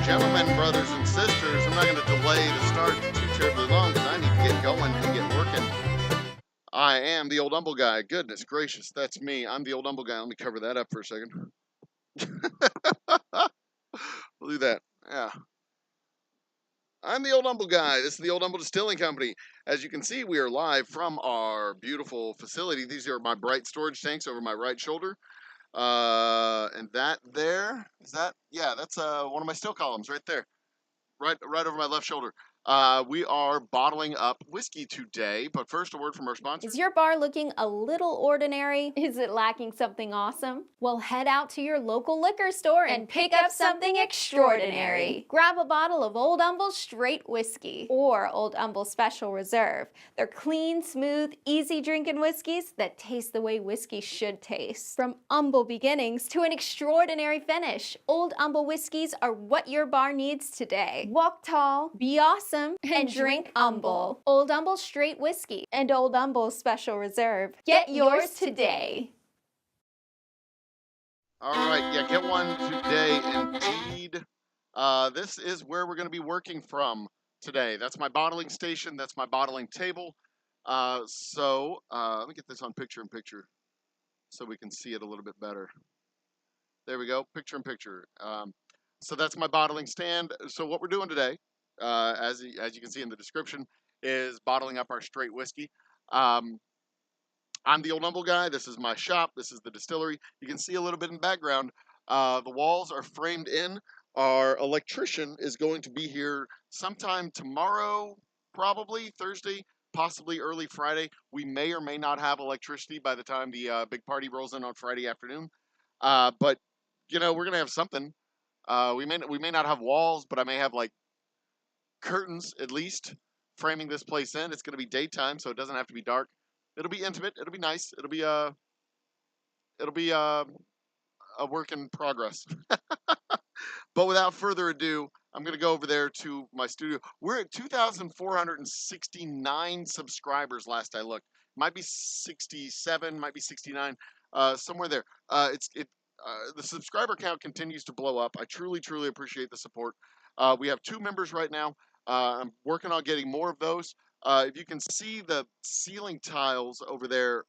Gentlemen, brothers and sisters, I'm not going to delay the start too terribly long because I need to get going and get working. I am the Old Humble Guy. Goodness gracious, that's me. I'm the Old Humble Guy. Let me cover that up for a second. We'll do that. Yeah. I'm the Old Humble Guy. This is the Old Humble Distilling Company. As you can see, we are live from our beautiful facility. These are my bright storage tanks over my right shoulder. And that there, is that? Yeah, that's one of my still columns right there. Right over my left shoulder. We are bottling up whiskey today, but first a word from our sponsor. Is your bar looking a little ordinary? Is it lacking something awesome? Well, head out to your local liquor store and pick up something extraordinary. Grab a bottle of Old Humble Straight Whiskey or Old Humble Special Reserve. They're clean, smooth, easy drinking whiskeys that taste the way whiskey should taste. From humble beginnings to an extraordinary finish, Old Humble whiskeys are what your bar needs today. Walk tall, be awesome, and drink humble. Old Humble Straight Whiskey and Old Humble Special Reserve. Get yours today. All right, yeah, get one today indeed. This is where we're going to be working from today. That's my bottling station. That's my bottling table. Let me get this on picture-in-picture so we can see it a little bit better. There we go, picture-in-picture. So that's my bottling stand. So what we're doing today, as you can see in the description, is bottling up our straight whiskey. I'm the Old Humble Guy. This is my shop. This is the distillery. You can see a little bit in the background. The walls are framed in. Our electrician is going to be here sometime tomorrow, probably Thursday, possibly early Friday. We may or may not have electricity by the time the big party rolls in on Friday afternoon. But you know, we're gonna have something. We may not have walls, but I may have like curtains at least framing this place in. It's gonna be daytime, so it doesn't have to be dark. It'll be intimate. It'll be nice. It'll be a work in progress. But without further ado, I'm gonna go over there to my studio. We're at 2,469 subscribers last I looked. Might be 67, might be 69, somewhere there. The subscriber count continues to blow up. I truly appreciate the support. We have 2 members right now. I'm working on getting more of those. If you can see the ceiling tiles over there,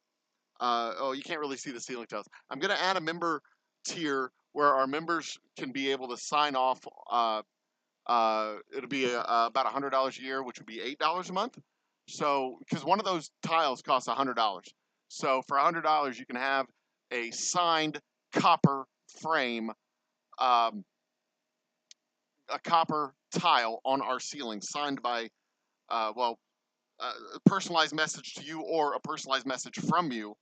oh, you can't really see the ceiling tiles. I'm going to add a member tier where our members can be able to sign off. It'll be about $100 a year, which would be $8 a month. So, because one of those tiles costs $100. So for $100, you can have a signed copper frame, a copper tile on our ceiling signed by, a personalized message to you or a personalized message from you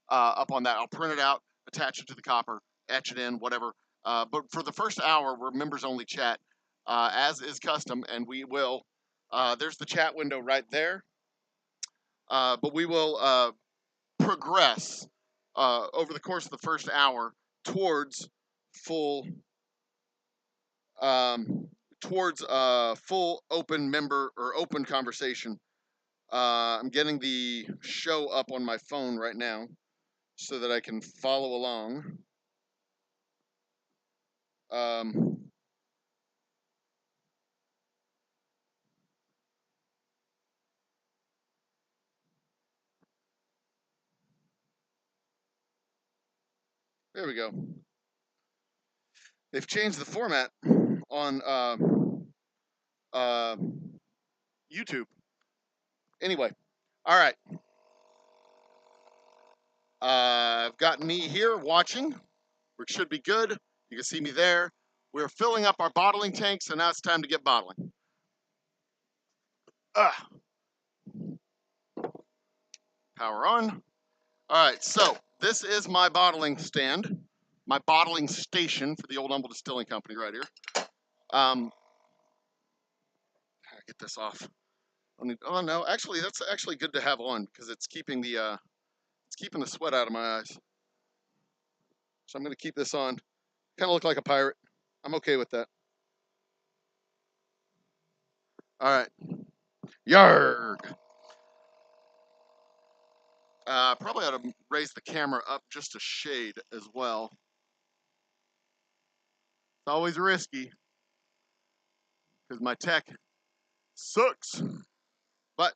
up on that. I'll print it out, attach it to the copper, etch it in, whatever. But for the first hour, we're members only chat, as is custom, and we will, there's the chat window right there. But we will progress over the course of the first hour towards full full open member or open conversation. I'm getting the show up on my phone right now so that I can follow along. There we go. They've changed the format on YouTube. Anyway, all right. I've got me here watching, which should be good. You can see me there. We're filling up our bottling tank, so now it's time to get bottling. Power on. All right, so this is my bottling stand, my bottling station for the Old Humble Distilling Company right here. Get this off. Oh no, actually that's actually good to have on because it's keeping the sweat out of my eyes. So I'm going to keep this on. Kind of look like a pirate. I'm okay with that. All right. Yarg. Probably ought to raise the camera up just a shade as well. It's always risky. because my tech sucks. But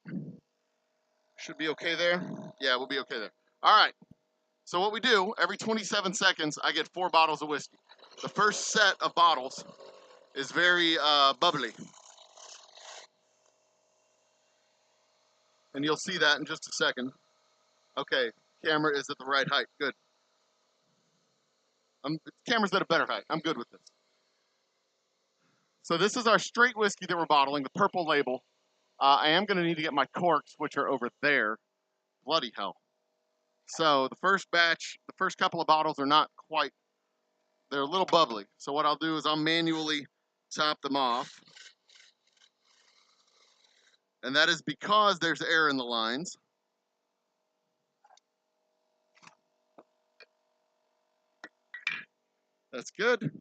should be okay there. Yeah, we'll be okay there. All right. So what we do, every 27 seconds, I get 4 bottles of whiskey. The first set of bottles is very bubbly. And you'll see that in just a second. Okay, camera is at the right height. Good. Camera's at a better height. I'm good with this. So this is our straight whiskey that we're bottling, the purple label. I am going to need to get my corks, which are over there. Bloody hell. So the first batch, the first couple of bottles are not quite, they're a little bubbly. So what I'll do is I'll manually top them off. And that is because there's air in the lines. That's good.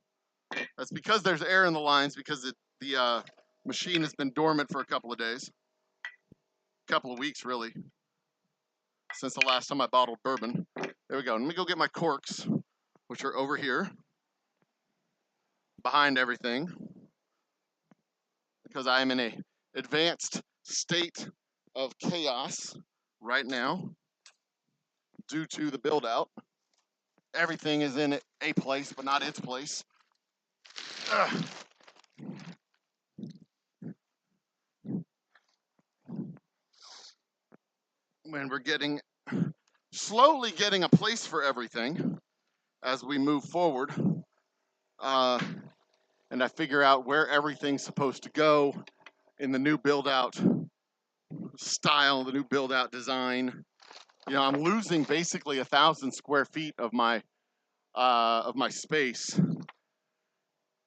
That's because there's air in the lines, because the machine has been dormant for a couple of days. A couple of weeks, really, since the last time I bottled bourbon. There we go. Let me go get my corks, which are over here, behind everything, because I am in a advanced state of chaos right now due to the build out. Everything is in a place, but not its place. Ugh. When we're slowly getting a place for everything as we move forward, and I figure out where everything's supposed to go in the new build out style, the new build out design. You know, I'm losing basically 1,000 square feet of my space,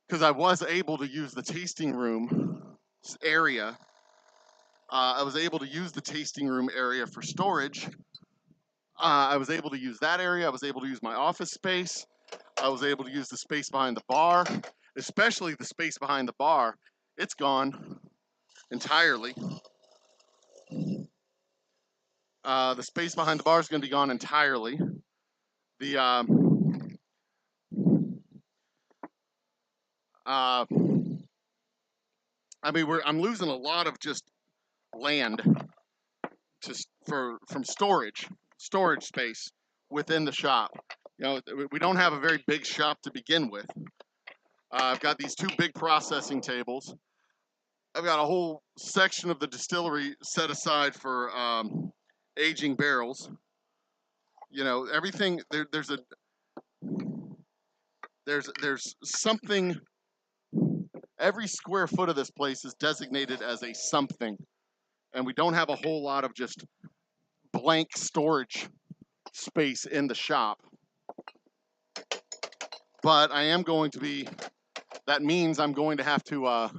because I was able to use the tasting room area. I was able to use the tasting room area for storage. I was able to use that area. I was able to use my office space. I was able to use the space behind the bar, especially the space behind the bar. It's gone entirely. The space behind the bar is going to be gone entirely. The I mean, I'm losing a lot of just land from storage space within the shop. You know, we don't have a very big shop to begin with. I've got these 2 big processing tables. I've got a whole section of the distillery set aside for aging barrels. You know, everything there's something. Every square foot of this place is designated as a something, and we don't have a whole lot of just blank storage space in the shop. But that means I'm going to have to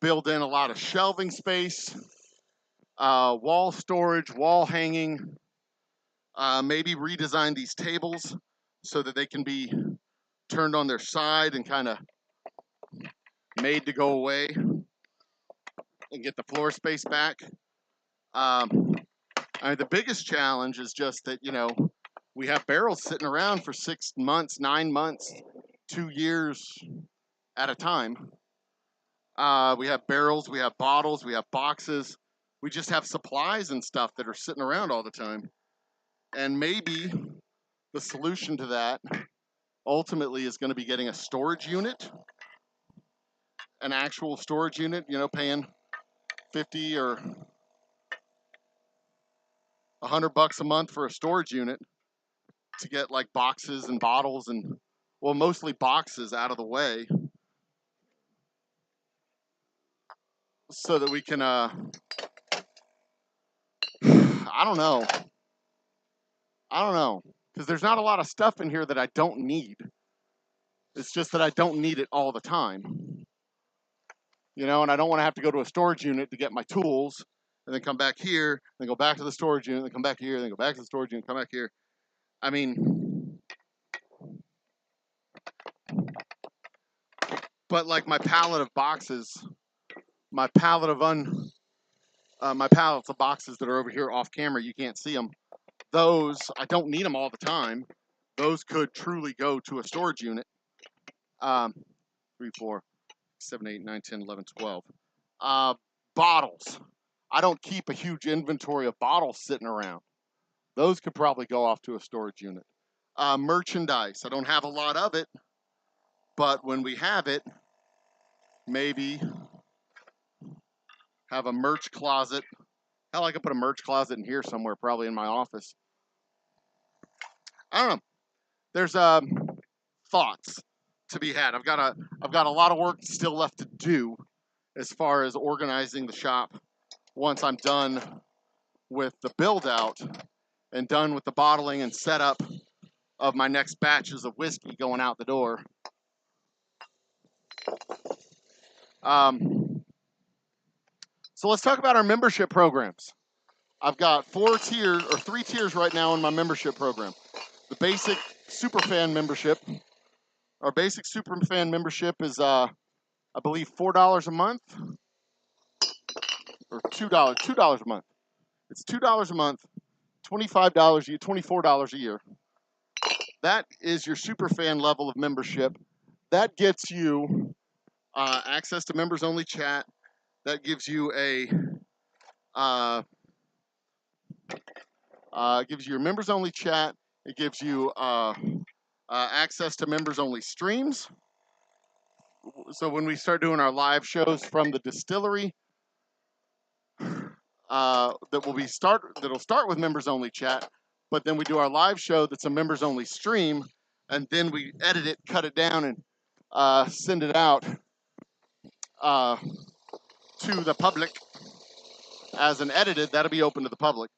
build in a lot of shelving space, wall storage, wall hanging, maybe redesign these tables so that they can be turned on their side and kind of made to go away and get the floor space back. The biggest challenge is just that, you know, we have barrels sitting around for 6 months, 9 months, 2 years at a time. We have barrels, we have bottles, we have boxes. We just have supplies and stuff that are sitting around all the time. And maybe the solution to that ultimately is going to be getting a storage unit, an actual storage unit, you know, paying 50 or $100 a month for a storage unit to get like boxes and bottles and, well, mostly boxes out of the way, so that we can I don't know, because there's not a lot of stuff in here that I don't need. It's just that I don't need it all the time, you know, and I don't want to have to go to a storage unit to get my tools and then come back here, then go back to the storage unit, then come back here, then go back to the storage unit, come back here. I mean, but like my pallet of boxes, my pallets of boxes that are over here off camera, you can't see them. Those, I don't need them all the time. Those could truly go to a storage unit. 3, 4, 6, 7, 8, 9, 10, 11, 12. Bottles. I don't keep a huge inventory of bottles sitting around. Those could probably go off to a storage unit. Merchandise. I don't have a lot of it, but when we have it, maybe have a merch closet. Hell, I could put a merch closet in here somewhere, probably in my office. I don't know. There's thoughts to be had. I've got a lot of work still left to do as far as organizing the shop once I'm done with the build out and done with the bottling and setup of my next batches of whiskey going out the door. So let's talk about our membership programs. I've got 3 tiers right now in my membership program. The basic superfan membership. Our basic superfan membership is, I believe, $4 a month or $2 a month. It's $2 a month, $25 a year, $24 a year. That is your superfan level of membership. That gets you access to members only chat. That gives you gives you your members only chat. It gives you access to members only streams. So when we start doing our live shows from the distillery, that'll start with members only chat, but then we do our live show that's a members only stream, and then we edit it, cut it down, and send it out to the public as an edited. That'll be open to the public.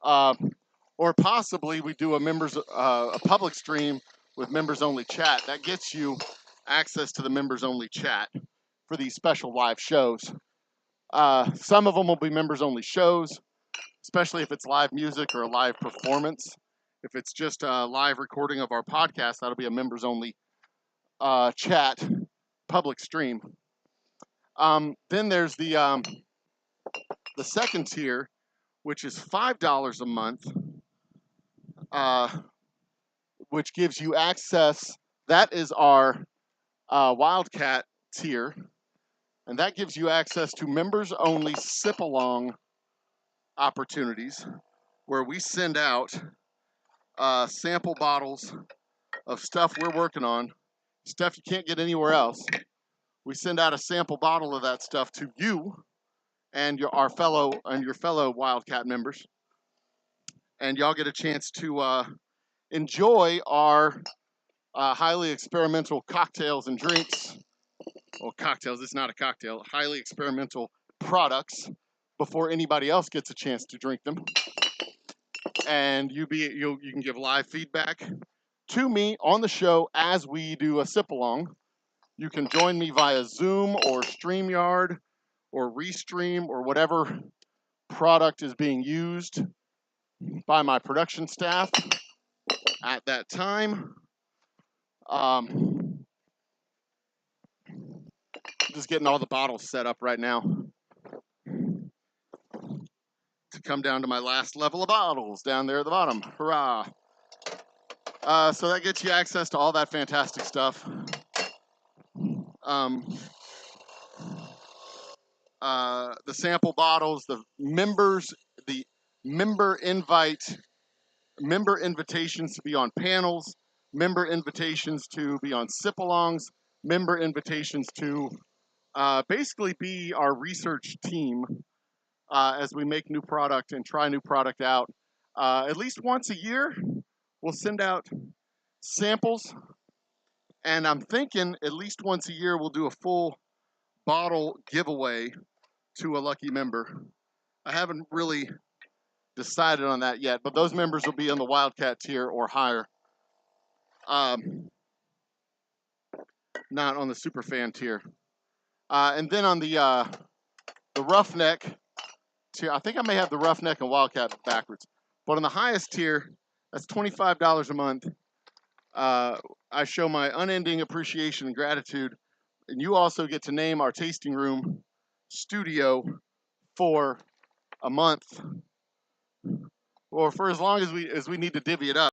Or possibly we do a public stream with members only chat. That gets you access to the members only chat for these special live shows. Some of them will be members only shows, especially if it's live music or a live performance. If it's just a live recording of our podcast, that'll be a members only chat public stream. Then there's the second tier, which is $5 a month, which gives you access. That is our Wildcat tier, and that gives you access to members only sip along opportunities where we send out sample bottles of stuff we're working on, stuff you can't get anywhere else. We send out a sample bottle of that stuff to you and your fellow Wildcat members, and y'all get a chance to enjoy our highly experimental cocktails and drinks. Well, cocktails, it's not a cocktail. Highly experimental products before anybody else gets a chance to drink them. And you can give live feedback to me on the show as we do a sip along. You can join me via Zoom or StreamYard or Restream or whatever product is being used by my production staff at that time. Just getting all the bottles set up right now to come down to my last level of bottles down there at the bottom. Hurrah! So that gets you access to all that fantastic stuff. The sample bottles, the member invitations to be on panels, member invitations to be on sip-alongs, member invitations to basically be our research team as we make new product and try new product out. At least once a year, we'll send out samples, and I'm thinking at least once a year we'll do a full bottle giveaway to a lucky member. I haven't really decided on that yet, but those members will be on the Wildcat tier or higher. Not on the Superfan tier. And then on the Roughneck tier, I think I may have the Roughneck and Wildcat backwards. But on the highest tier, that's $25 a month. I show my unending appreciation and gratitude. And you also get to name our tasting room studio for a month, or for as long as we need to divvy it up.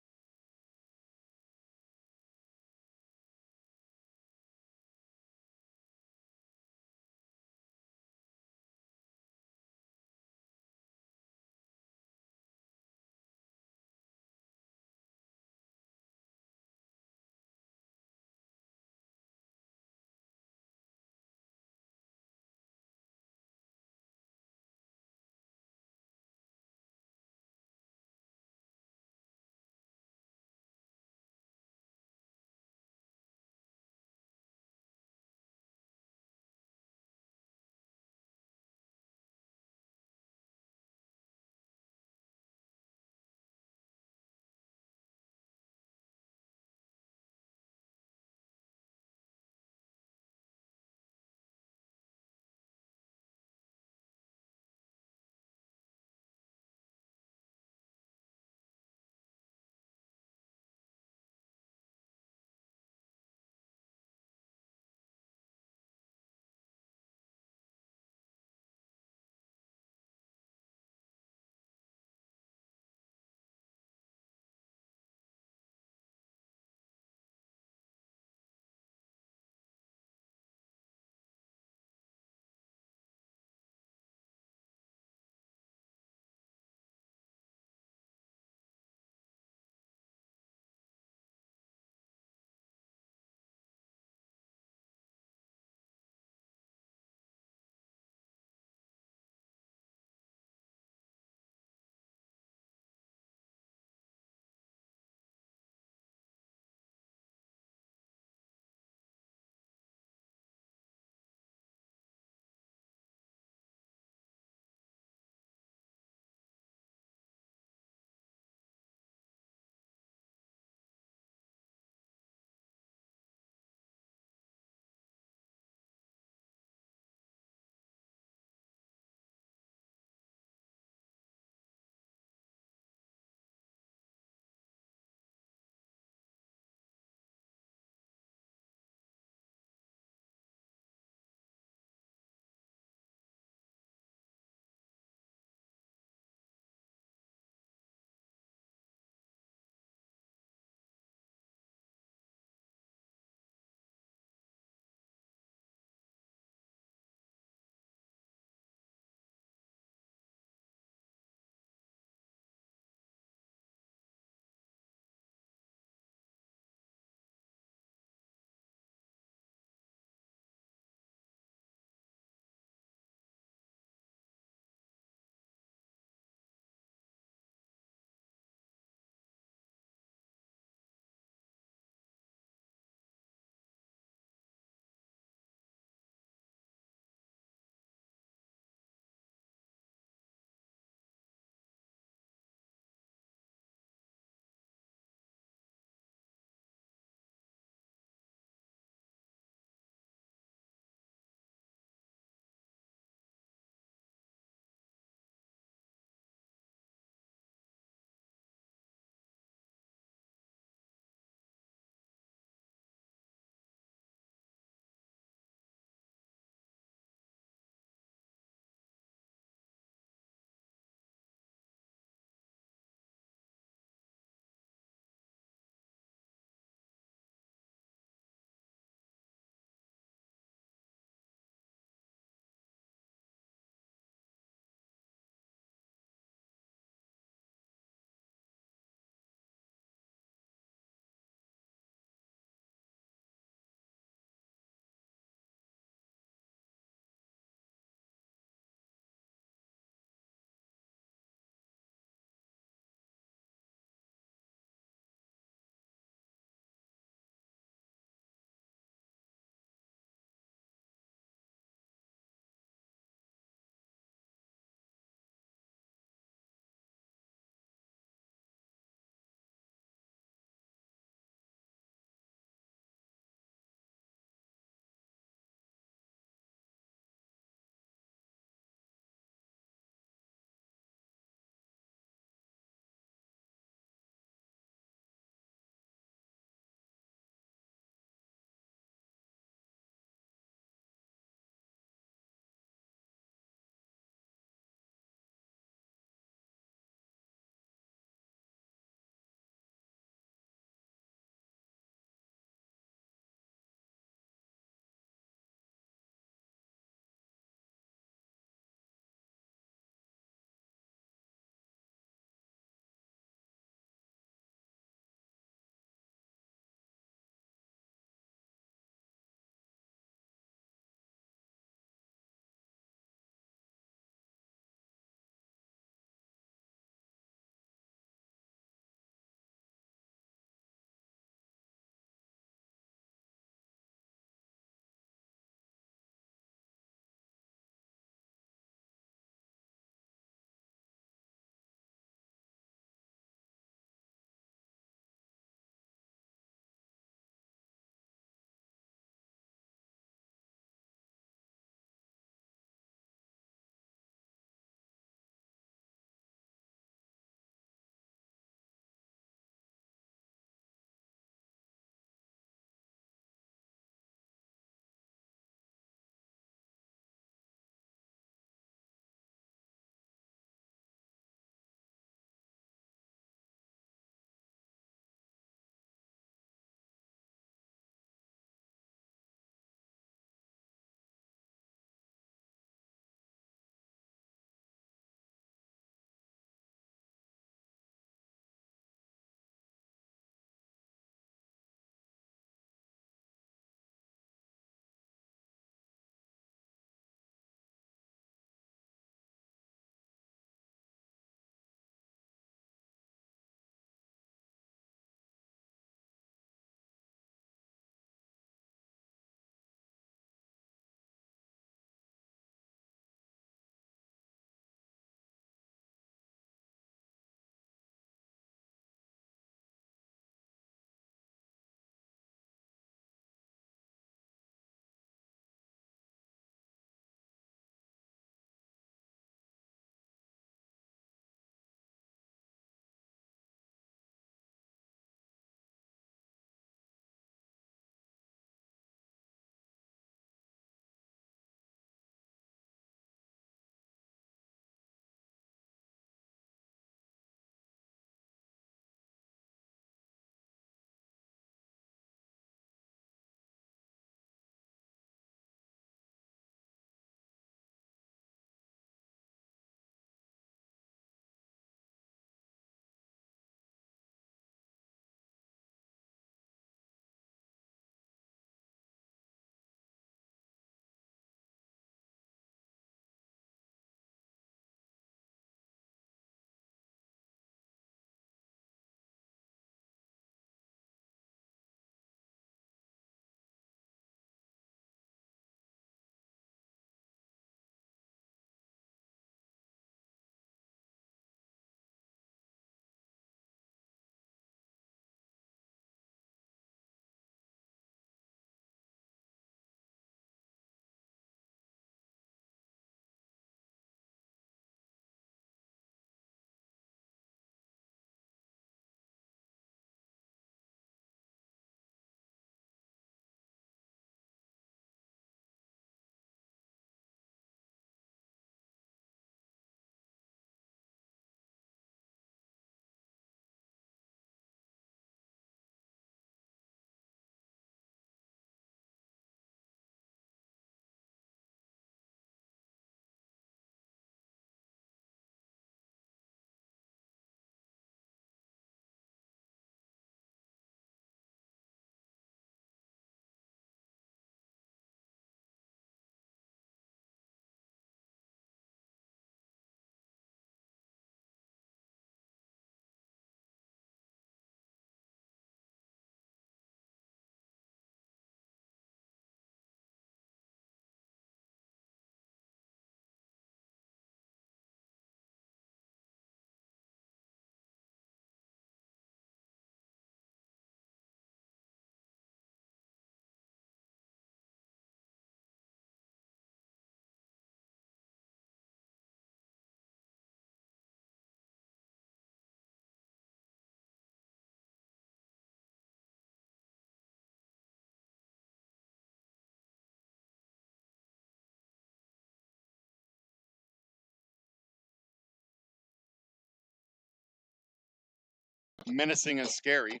menacing and scary.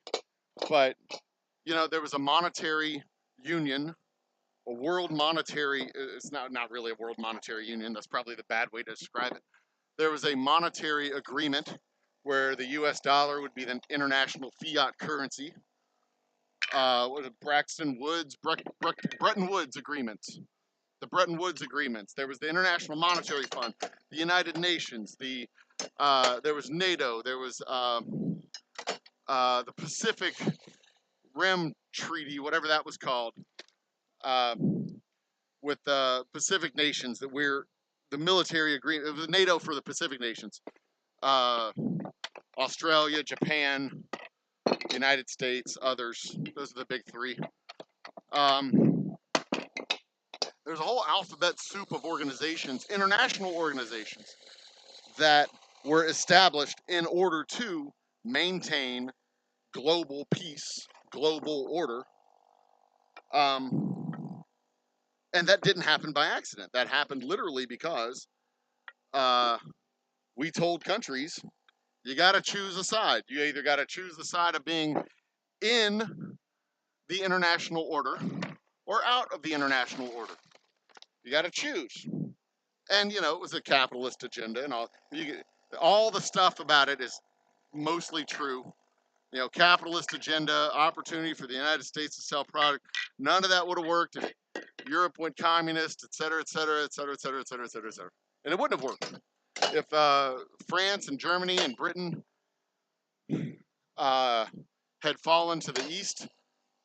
But, you know, there was a monetary union, a world monetary, it's not really a world monetary union, that's probably the bad way to describe it. There was a monetary agreement where the US dollar would be the international fiat currency. What is it, Bretton Woods agreements. The Bretton Woods agreements. There was the International Monetary Fund, the United Nations, there was NATO, there was the Pacific Rim Treaty, whatever that was called, with the Pacific nations that we're the military agreement. It was NATO for the Pacific nations. Australia, Japan, United States, others. Those are the big three. There's a whole alphabet soup of organizations, international organizations, that were established in order to maintain global peace, global order. And that didn't happen by accident. That happened literally because we told countries, you got to choose a side. You either got to choose the side of being in the international order or out of the international order. You got to choose. And, you know, it was a capitalist agenda and all the stuff about it is mostly true. You know, capitalist agenda, opportunity for the United States to sell product. None of that would have worked if Europe went communist, et cetera, et cetera, et cetera, et cetera, et cetera, et cetera, et cetera. And it wouldn't have worked. If France and Germany and Britain had fallen to the east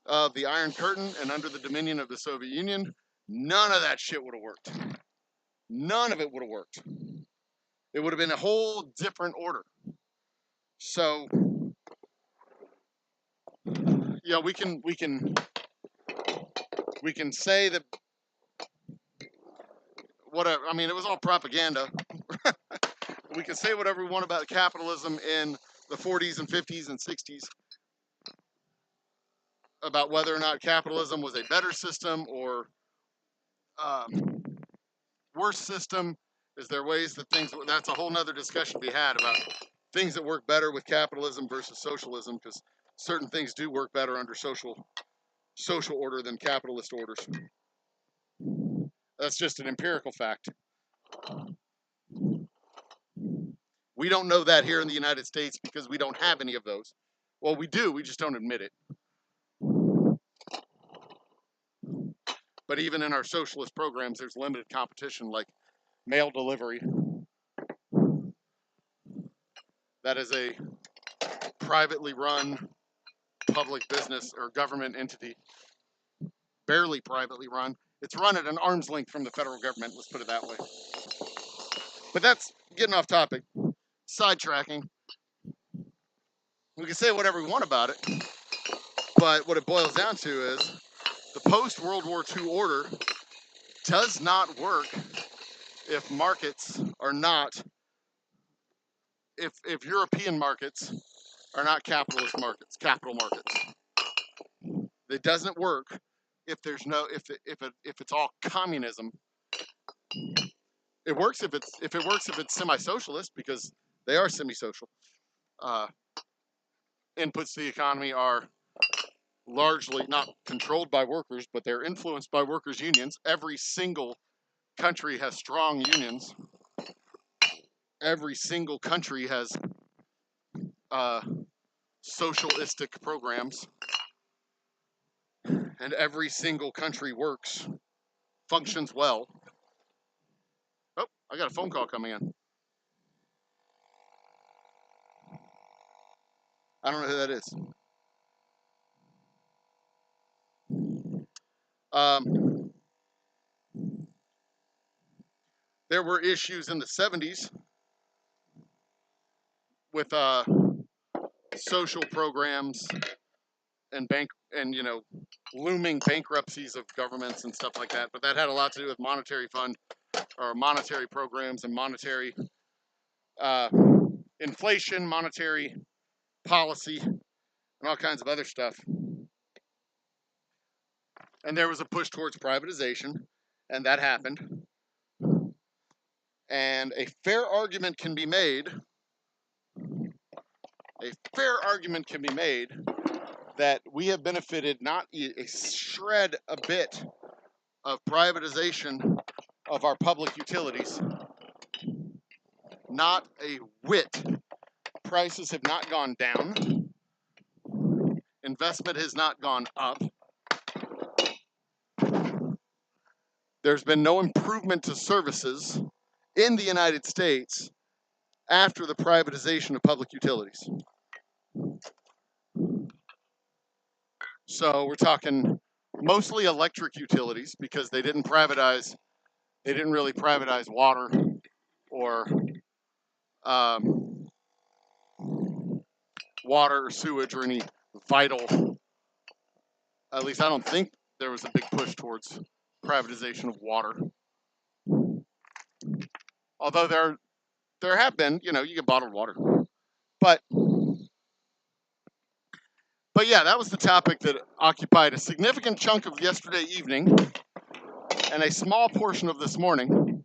of the Iron Curtain and under the dominion of the Soviet Union, none of that shit would have worked. None of it would have worked. It would have been a whole different order. So, you know, we can say that whatever. I mean, it was all propaganda. We can say whatever we want about capitalism in the 40s and 50s and 60s, about whether or not capitalism was a better system or worse system. Is there ways that that's a whole nother discussion to be had about things that work better with capitalism versus socialism, because certain things do work better under social order than capitalist orders. That's just an empirical fact. We don't know that here in the United States because we don't have any of those. Well, we do, we just don't admit it. But even in our socialist programs, there's limited competition, like mail delivery. That is a privately run public business or government entity, barely privately run. It's run at an arm's length from the federal government, let's put it that way. But that's getting off topic, sidetracking. We can say whatever we want about it, but what it boils down to is the post-World War II order does not work if markets are not, if European markets are not capitalist markets, capital markets. It doesn't work if there's no, if it's all communism. It works if it's semi-socialist, because they are semi-social. Inputs to the economy are largely not controlled by workers, but they're influenced by workers' unions. Every single country has strong unions. Every single country has socialistic programs. And every single country functions well. Oh, I got a phone call coming in. I don't know who that is. There were issues in the 70s with social programs and looming bankruptcies of governments and stuff like that. But that had a lot to do with monetary programs and monetary inflation, monetary policy, and all kinds of other stuff. And there was a push towards privatization, and that happened. And a fair argument can be made a fair argument can be made that we have benefited not a shred a bit of privatization of our public utilities. Not a whit. Prices have not gone down. Investment has not gone up. There's been no improvement to services in the United States after the privatization of public utilities. So we're talking mostly electric utilities because they didn't really privatize water or water or sewage or any vital, at least I don't think there was a big push towards privatization of water. Although there have been, you get bottled water. But yeah, that was the topic that occupied a significant chunk of yesterday evening and a small portion of this morning.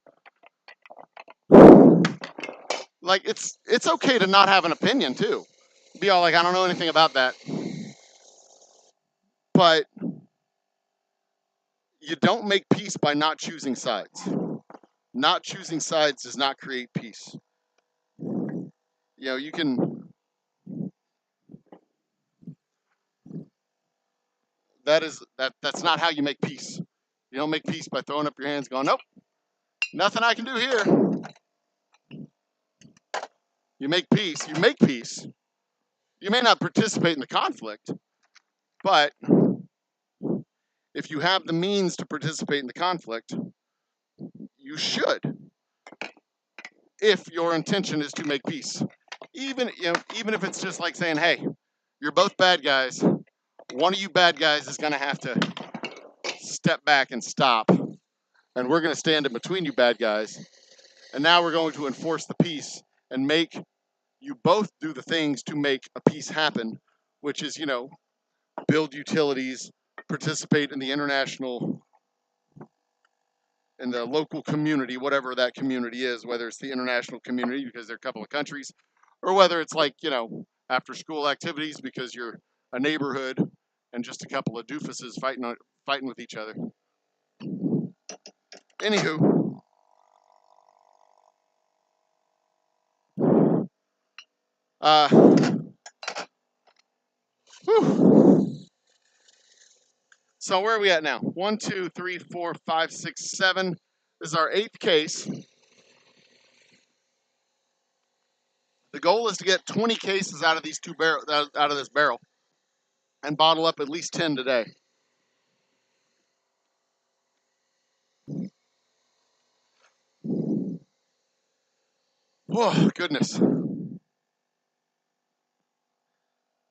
Like, it's okay to not have an opinion, too. Be all like, I don't know anything about that. But you don't make peace by not choosing sides. Not choosing sides does not create peace. You can... That's not how you make peace. You don't make peace by throwing up your hands going, nope, nothing I can do here. You make peace. You may not participate in the conflict, but if you have the means to participate in the conflict, you should, if your intention is to make peace. Even if it's just like saying, hey, you're both bad guys. One of you bad guys is going to have to step back and stop, and we're going to stand in between you bad guys, and now we're going to enforce the peace and make you both do the things to make a peace happen, which is, build utilities, participate in the local community, whatever that community is, whether it's the international community because they're a couple of countries, or whether it's like, after school activities because you're a neighborhood and just a couple of doofuses fighting with each other. Anywho, so where are we at now? 1, 2, 3, 4, 5, 6, 7. This is our 8th case. The goal is to get 20 cases out of these out of this barrel, and bottle up at least 10 today. Oh, goodness.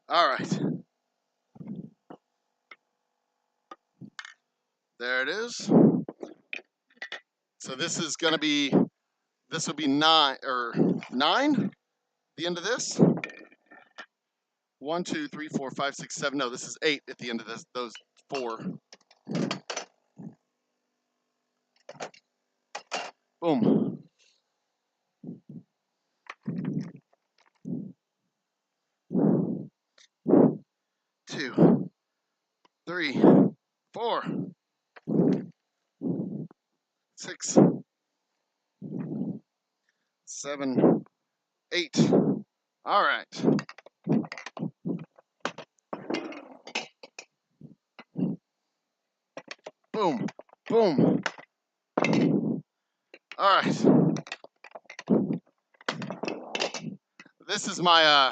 All right. There it is. So this will be 9, the end of this. 1, 2, 3, 4, 5, 6, 7. No, this is 8 at the end of those 4. Boom. 2, 3, 4, 6, 7, 8. All right. Boom. Boom. All right. This is my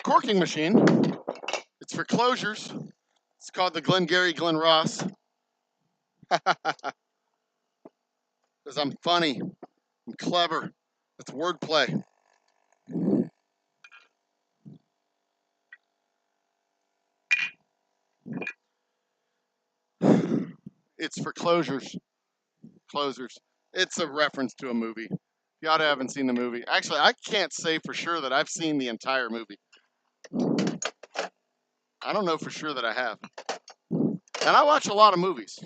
corking machine. It's for closures. It's called the Glengarry Glen Ross. Because I'm funny. I'm clever. It's wordplay. It's for closures. Closers. It's a reference to a movie. Y'all haven't seen the movie. Actually, I can't say for sure that I've seen the entire movie. I don't know for sure that I have. And I watch a lot of movies.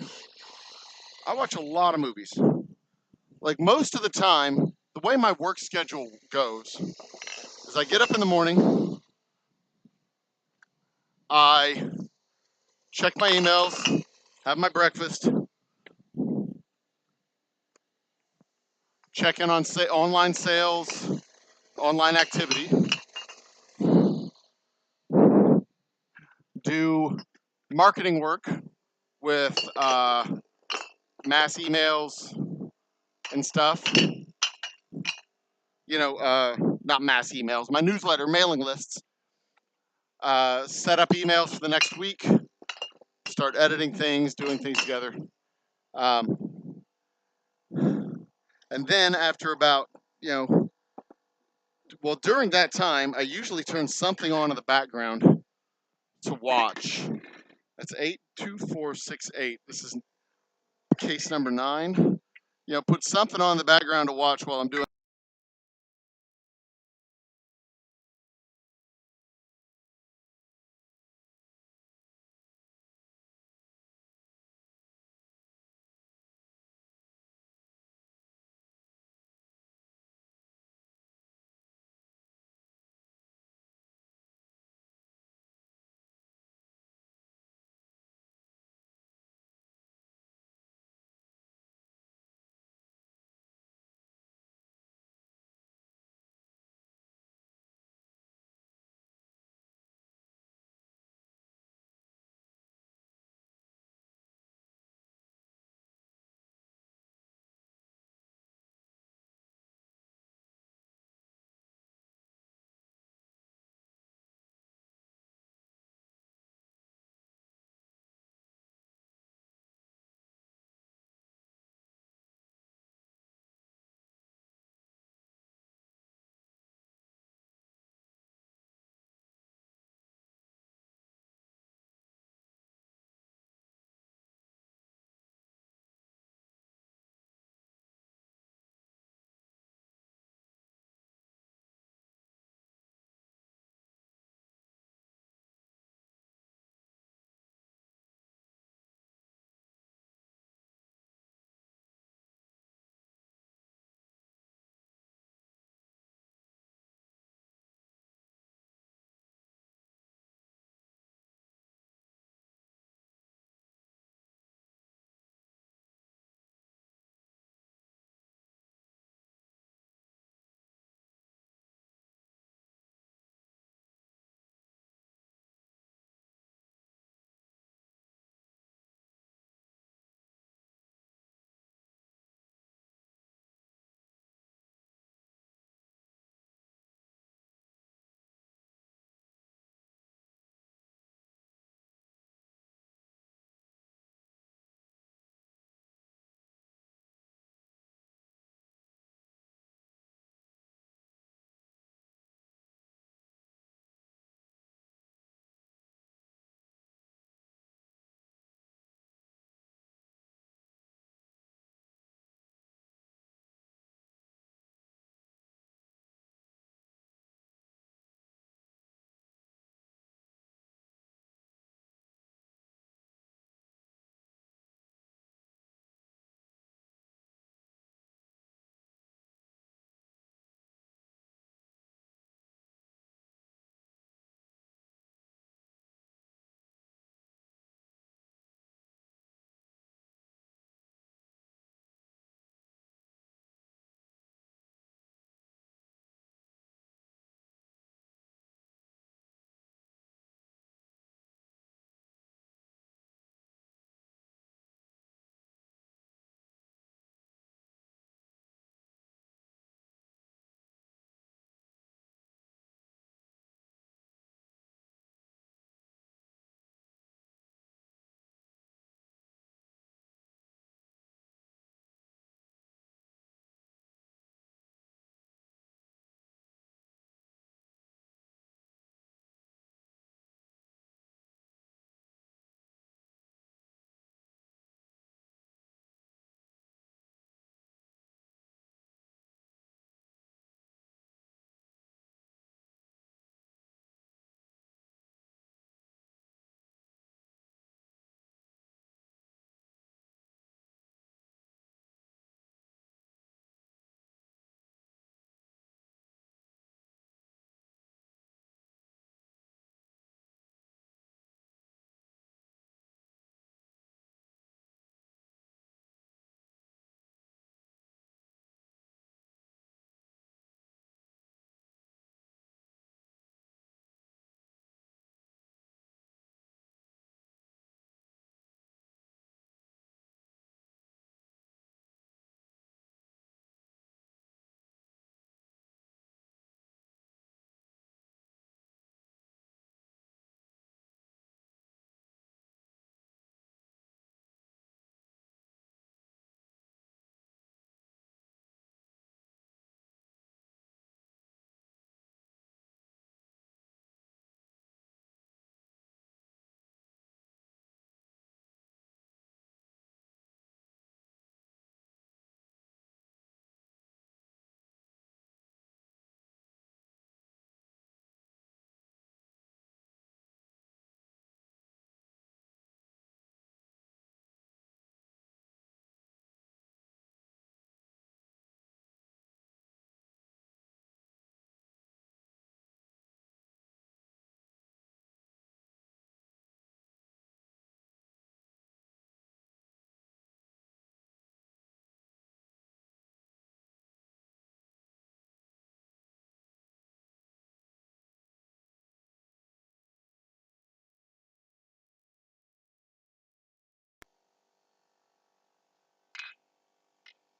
Like most of the time, the way my work schedule goes is I get up in the morning, I check my emails, have my breakfast, check in on online sales, online activity, do marketing work with mass emails and stuff. Not mass emails, my newsletter, mailing lists. Set up emails for the next week, start editing things, doing things together. Um, and then after about, during that time, I usually turn something on in the background to watch. That's 82468. This is case number 9. Put something on in the background to watch while I'm doing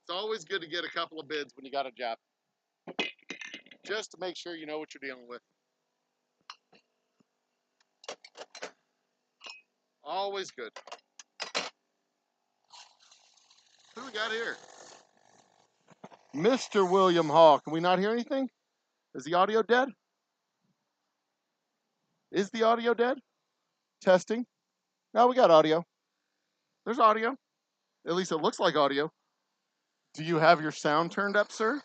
It's always good to get a couple of bids when you got a job, just to make sure you know what you're dealing with. Always good. Who we got here? Mr. William Hall. Can we not hear anything? Is the audio dead? Is the audio dead? Testing. No, we got audio. There's audio. At least it looks like audio. Do you have your sound turned up, sir?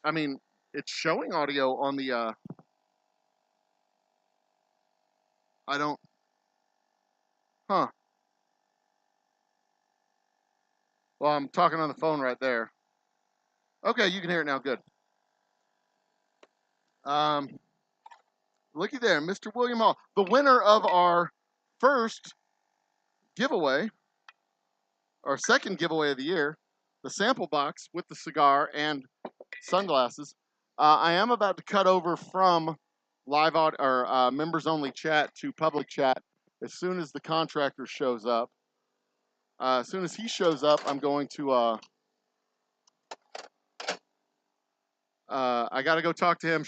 I mean, it's showing audio on the, I don't, huh. Well, I'm talking on the phone right there. Okay, you can hear it now, good. Looky there, Mr. William Hall, the winner of our first giveaway, our second giveaway of the year, the sample box with the cigar and sunglasses. I am about to cut over from live or members only chat to public chat as soon as the contractor shows up. As soon as he shows up, I'm going to I got to go talk to him.